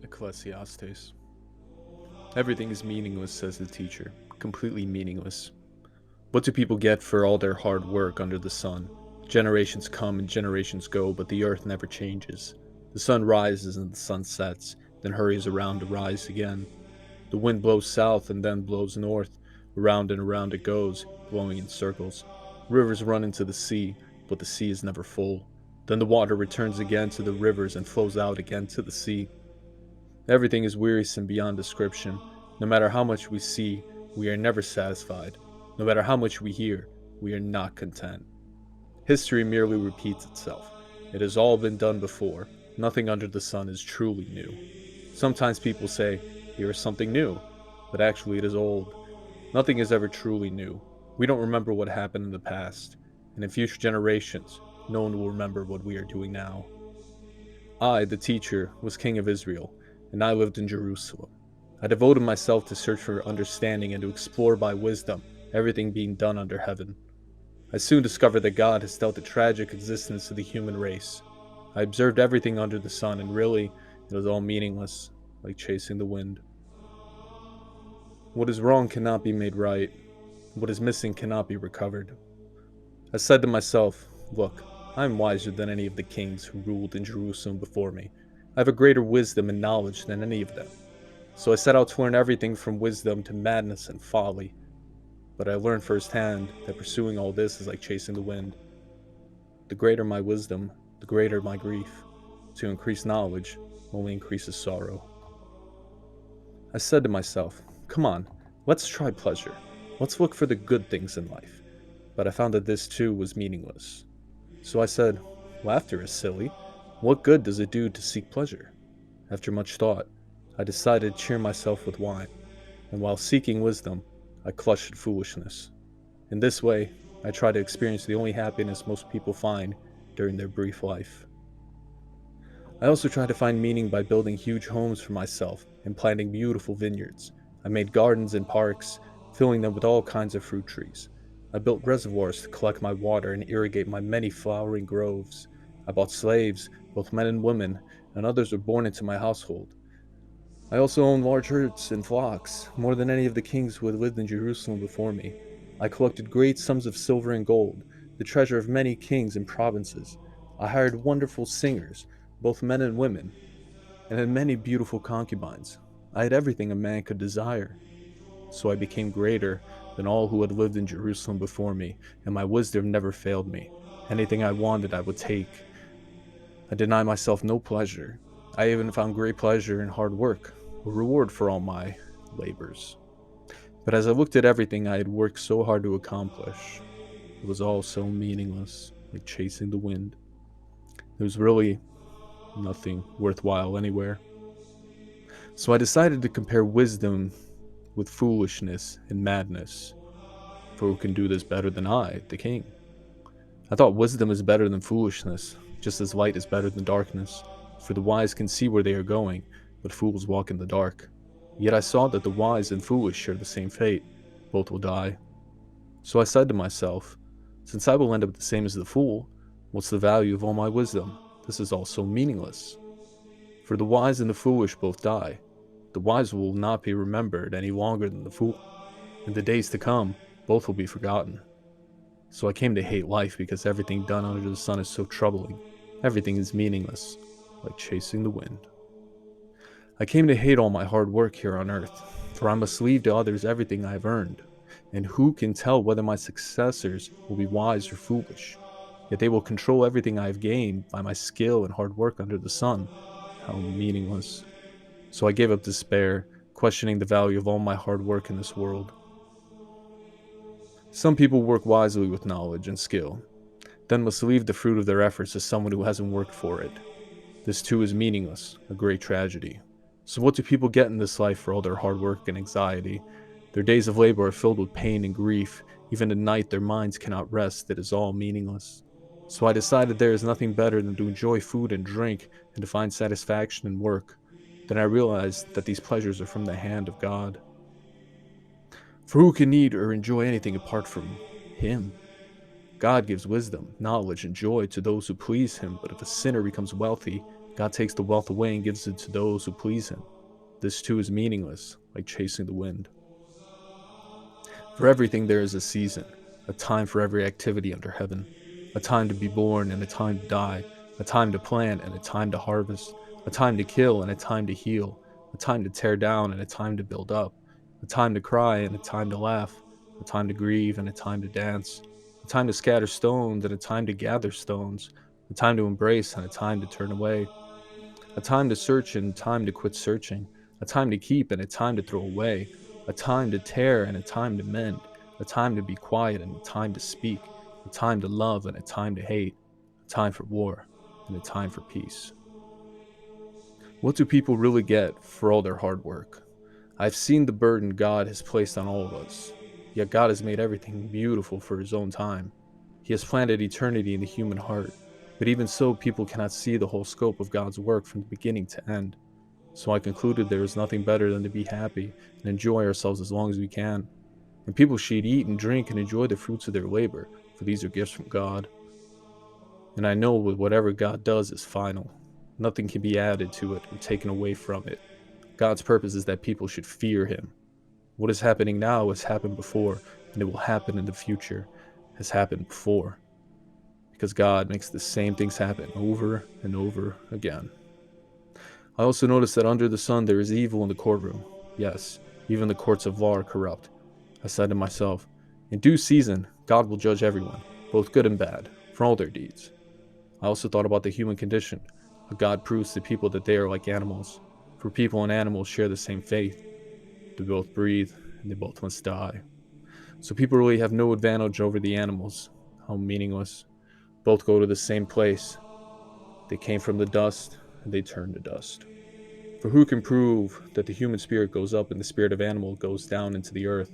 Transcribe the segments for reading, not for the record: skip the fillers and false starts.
Ecclesiastes. Everything is meaningless, says the teacher. Completely meaningless. What do people get for all their hard work under the sun? Generations come and generations go, but the earth never changes. The sun rises and the sun sets, then hurries around to rise again. The wind blows south and then blows north. Around and around it goes, blowing in circles. Rivers run into the sea, but the sea is never full. Then the water returns again to the rivers and flows out again to the sea. Everything is wearisome beyond description. No matter how much we see, we are never satisfied. No matter how much we hear, we are not content. History merely repeats itself. It has all been done before. Nothing under the sun is truly new. Sometimes people say, here is something new, but actually it is old. Nothing is ever truly new. We don't remember what happened in the past, and in future generations, no one will remember what we are doing now. I, the teacher, was king of Israel, and I lived in Jerusalem. I devoted myself to search for understanding and to explore by wisdom everything being done under heaven. I soon discovered that God has dealt a tragic existence to the human race. I observed everything under the sun, and really, it was all meaningless, like chasing the wind. What is wrong cannot be made right. What is missing cannot be recovered. I said to myself, look, I am wiser than any of the kings who ruled in Jerusalem before me. I have a greater wisdom and knowledge than any of them. So I set out to learn everything from wisdom to madness and folly. But I learned firsthand that pursuing all this is like chasing the wind. The greater my wisdom, the greater my grief. To increase knowledge only increases sorrow. I said to myself, come on, let's try pleasure. Let's look for the good things in life. But I found that this too was meaningless. So I said, laughter is silly. What good does it do to seek pleasure? After much thought, I decided to cheer myself with wine, and while seeking wisdom, I clutched at foolishness. In this way, I try to experience the only happiness most people find during their brief life. I also try to find meaning by building huge homes for myself and planting beautiful vineyards. I made gardens and parks, filling them with all kinds of fruit trees. I built reservoirs to collect my water and irrigate my many flowering groves. I bought slaves, both men and women, and others were born into my household. I also owned large herds and flocks, more than any of the kings who had lived in Jerusalem before me. I collected great sums of silver and gold, the treasure of many kings and provinces. I hired wonderful singers, both men and women, and had many beautiful concubines. I had everything a man could desire. So I became greater than all who had lived in Jerusalem before me, and my wisdom never failed me. Anything I wanted, I would take. I denied myself no pleasure. I even found great pleasure in hard work, a reward for all my labors. But as I looked at everything I had worked so hard to accomplish, it was all so meaningless, like chasing the wind. There was really nothing worthwhile anywhere. So I decided to compare wisdom with foolishness and madness, for who can do this better than I, the king? I thought wisdom is better than foolishness, just as light is better than darkness, for the wise can see where they are going, but fools walk in the dark. Yet I saw that the wise and foolish share the same fate. Both will die. So I said to myself, since I will end up the same as the fool, what's the value of all my wisdom? This is all so meaningless. For the wise and the foolish both die. The wise will not be remembered any longer than the fool. In the days to come, both will be forgotten. So I came to hate life because everything done under the sun is so troubling. Everything is meaningless, like chasing the wind. I came to hate all my hard work here on earth, for I must leave to others everything I have earned. And who can tell whether my successors will be wise or foolish? Yet they will control everything I have gained by my skill and hard work under the sun. How meaningless. So I gave up despair, questioning the value of all my hard work in this world. Some people work wisely with knowledge and skill, then must leave the fruit of their efforts to someone who hasn't worked for it. This too is meaningless, a great tragedy. So what do people get in this life for all their hard work and anxiety? Their days of labor are filled with pain and grief. Even at night their minds cannot rest. It is all meaningless. So I decided there is nothing better than to enjoy food and drink and to find satisfaction in work. Then I realized that these pleasures are from the hand of God. For who can need or enjoy anything apart from Him? God gives wisdom, knowledge, and joy to those who please Him, but if a sinner becomes wealthy, God takes the wealth away and gives it to those who please him. This too is meaningless, like chasing the wind. For everything there is a season, a time for every activity under heaven, a time to be born and a time to die, a time to plant and a time to harvest, a time to kill and a time to heal, a time to tear down and a time to build up, a time to cry and a time to laugh, a time to grieve and a time to dance, a time to scatter stones and a time to gather stones, a time to embrace and a time to turn away, a time to search and time to quit searching, a time to keep and a time to throw away, a time to tear and a time to mend, a time to be quiet and a time to speak, a time to love and a time to hate, a time for war and a time for peace. What do people really get for all their hard work? I've seen the burden God has placed on all of us. Yet God has made everything beautiful for his own time. He has planted eternity in the human heart. But even so, people cannot see the whole scope of God's work from the beginning to end. So I concluded there is nothing better than to be happy and enjoy ourselves as long as we can. And people should eat and drink and enjoy the fruits of their labor, for these are gifts from God. And I know that whatever God does is final. Nothing can be added to it or taken away from it. God's purpose is that people should fear him. What is happening now has happened before, and it will happen in the future, has happened before, because God makes the same things happen over and over again. I also noticed that under the sun there is evil in the courtroom. Yes, even the courts of law are corrupt. I said to myself, in due season, God will judge everyone, both good and bad, for all their deeds. I also thought about the human condition, how God proves to people that they are like animals, for people and animals share the same fate. They both breathe, and they both must die. So people really have no advantage over the animals. How meaningless. Both go to the same place. They came from the dust, and they turn to dust. For who can prove that the human spirit goes up and the spirit of animal goes down into the earth?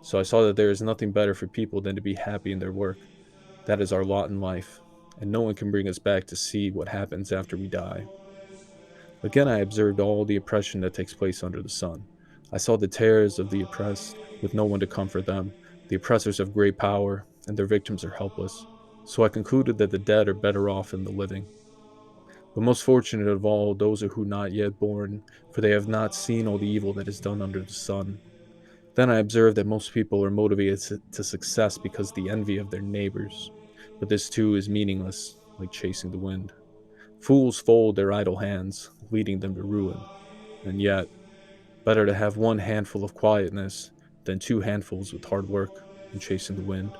So I saw that there is nothing better for people than to be happy in their work. That is our lot in life, and no one can bring us back to see what happens after we die. Again, I observed all the oppression that takes place under the sun. I saw the terrors of the oppressed, with no one to comfort them. The oppressors have great power, and their victims are helpless. So I concluded that the dead are better off than the living. But most fortunate of all, those are who not yet born, for they have not seen all the evil that is done under the sun. Then I observed that most people are motivated to success because of the envy of their neighbors. But this too is meaningless, like chasing the wind. Fools fold their idle hands, leading them to ruin. And yet, better to have one handful of quietness than two handfuls with hard work and chasing the wind.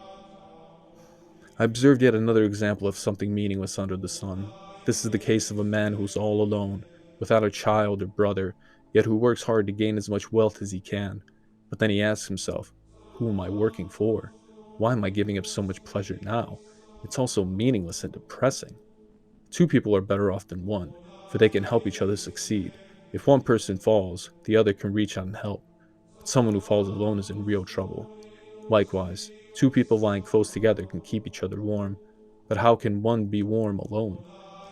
I observed yet another example of something meaningless under the sun. This is the case of a man who's all alone, without a child or brother, yet who works hard to gain as much wealth as he can. But then he asks himself, who am I working for? Why am I giving up so much pleasure now? It's all so meaningless and depressing. Two people are better off than one, for they can help each other succeed. If one person falls, the other can reach out and help. But someone who falls alone is in real trouble. Likewise, two people lying close together can keep each other warm. But how can one be warm alone?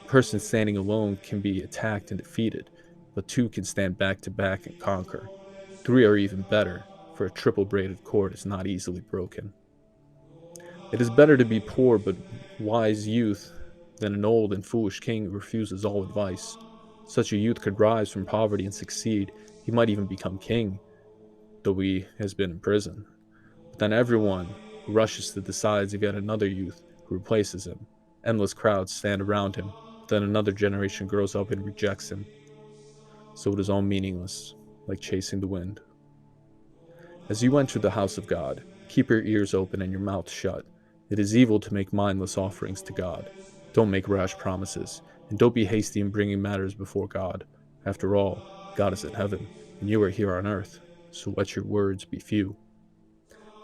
A person standing alone can be attacked and defeated, but two can stand back to back and conquer. Three are even better, for a triple braided cord is not easily broken. It is better to be poor but wise youth than an old and foolish king who refuses all advice. Such a youth could rise from poverty and succeed. He might even become king, though he has been in prison. But then everyone rushes to the sides of yet another youth who replaces him. Endless crowds stand around him, but then another generation grows up and rejects him. So it is all meaningless, like chasing the wind. As you enter the house of God, keep your ears open and your mouth shut. It is evil to make mindless offerings to God. Don't make rash promises, and don't be hasty in bringing matters before God. After all, God is in heaven, and you are here on earth, so let your words be few.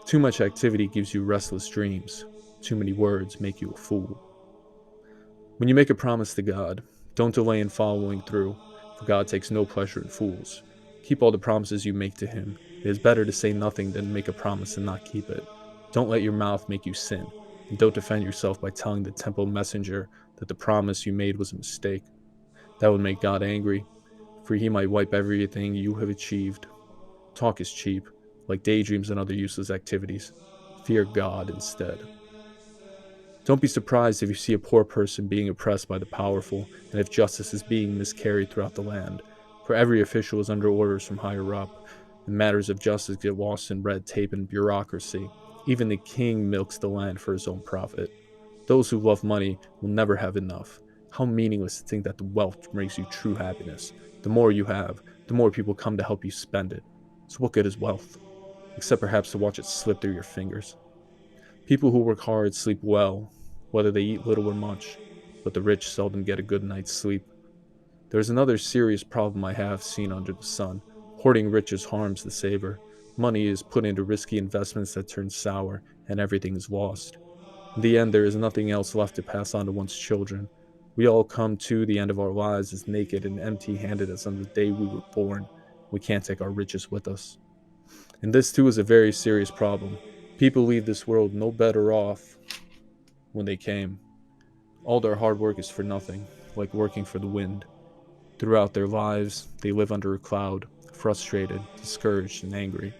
Too much activity gives you restless dreams. Too many words make you a fool. When you make a promise to God, don't delay in following through, for God takes no pleasure in fools. Keep all the promises you make to Him. It is better to say nothing than make a promise and not keep it. Don't let your mouth make you sin, and don't defend yourself by telling the temple messenger that the promise you made was a mistake. That would make God angry, for He might wipe everything you have achieved. Talk is cheap, like daydreams and other useless activities. Fear God instead. Don't be surprised if you see a poor person being oppressed by the powerful, and if justice is being miscarried throughout the land. For every official is under orders from higher up, and matters of justice get lost in red tape and bureaucracy. Even the king milks the land for his own profit. Those who love money will never have enough. How meaningless to think that the wealth brings you true happiness. The more you have, the more people come to help you spend it. So what good is wealth? Except perhaps to watch it slip through your fingers. People who work hard sleep well, whether they eat little or much, but the rich seldom get a good night's sleep. There is another serious problem I have seen under the sun. Hoarding riches harms the saver. Money is put into risky investments that turn sour, and everything is lost. In the end, there is nothing else left to pass on to one's children. We all come to the end of our lives as naked and empty handed as on the day we were born. We can't take our riches with us. And this too is a very serious problem. People leave this world no better off when they came. All their hard work is for nothing, like working for the wind. Throughout their lives, they live under a cloud, frustrated, discouraged, and angry.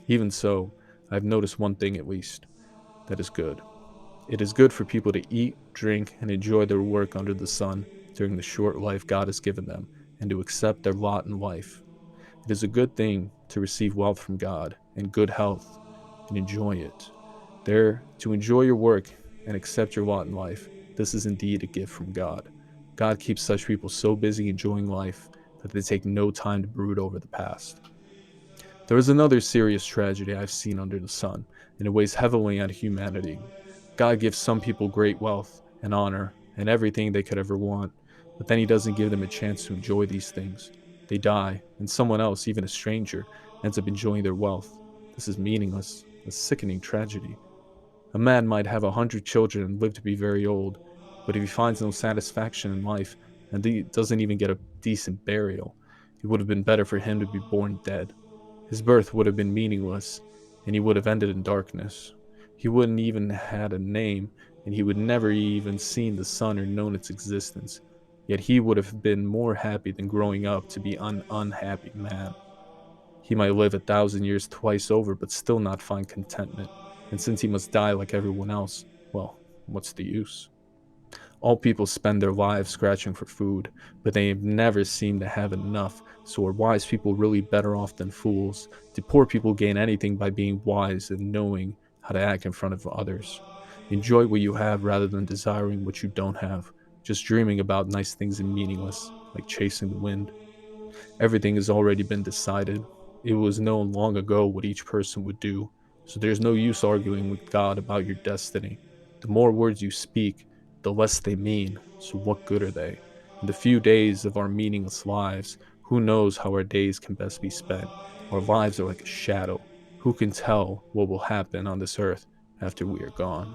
Even so, I've noticed one thing at least that is good. It is good for people to eat, drink, and enjoy their work under the sun during the short life God has given them, and to accept their lot in life. It is a good thing to receive wealth from God and good health and enjoy it. There, to enjoy your work and accept your lot in life, this is indeed a gift from God. God keeps such people so busy enjoying life that they take no time to brood over the past. There is another serious tragedy I've seen under the sun, and it weighs heavily on humanity. God gives some people great wealth and honor and everything they could ever want, but then He doesn't give them a chance to enjoy these things. They die, and someone else, even a stranger, ends up enjoying their wealth. This is meaningless, a sickening tragedy. A man might have 100 children and live to be very old, but if he finds no satisfaction in life and he doesn't even get a decent burial, it would have been better for him to be born dead. His birth would have been meaningless, and he would have ended in darkness. He wouldn't even had a name, and he would never even seen the sun or known its existence. Yet he would have been more happy than growing up to be an unhappy man. He might live 1,000 years twice over, but still not find contentment. And since he must die like everyone else, well, what's the use? All people spend their lives scratching for food, but they never seem to have enough. So are wise people really better off than fools? Do poor people gain anything by being wise and knowing how to act in front of others? Enjoy what you have rather than desiring what you don't have. Just dreaming about nice things is meaningless, like chasing the wind. Everything has already been decided. It was known long ago what each person would do, so there's no use arguing with God about your destiny. The more words you speak, the less they mean, so what good are they? In the few days of our meaningless lives, who knows how our days can best be spent? Our lives are like a shadow. Who can tell what will happen on this earth after we are gone?